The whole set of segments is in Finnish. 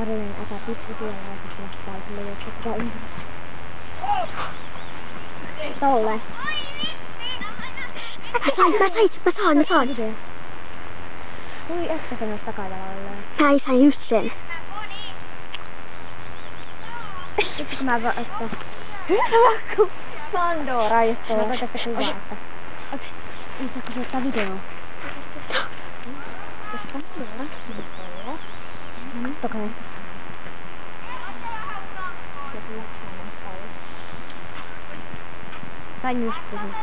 Arinen äpäpippu siellä ja sitten lähtee sille joskus sitä ympärillä. Tolle. Mä saan. Kui että se myös takajalalle? Mä sain just sen. Sitten kun mä vaan, että... Hyvä kun Pandora just tuolla. Mä koitan sitä kuvaa, että... Saatko se ottaa videoa? Jos Pandora, niin tuolla. Toka näistä. Sain just puhua.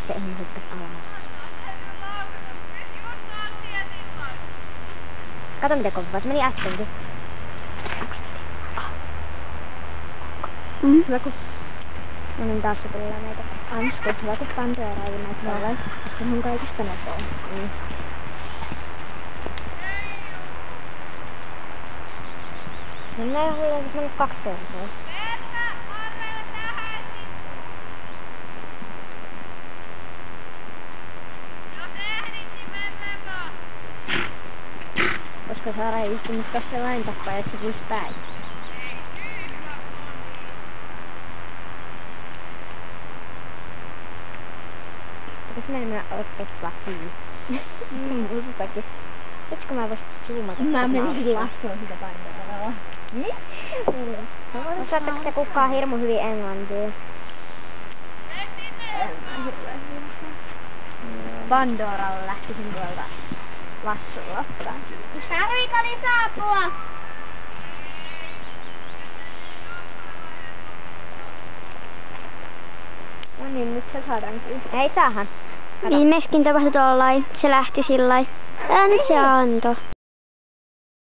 Se ei hyppäs alas. Kato mitä kovaa, se meni äskenkin. Hyvä kun... No niin taas se tulee näitä. Ansku, hyvä kun Pandora oli näitä noilla. Koska mun kaikista nopea. Mennään jo hulluun, että mennä 2 kertaa. Koska Saara ei istunut tässä lain takaa, että se tulisi päin. Pitäis mennä oikeesti lakiin. Usutakin. Nyt kun mä voisin zoomata. Mä menisin laskuun sitä Pandoraa. Osaatteko te kukaan hirmu hyvin englantia? Pandoralla lähtisin tuolta lassulla ottaa. Sarvikali saapua! No niin, nyt se saadaan kyllä. Ei saahan. Viimeiskin tapahtui tollain. Se lähti sillain. Nyt se antoi.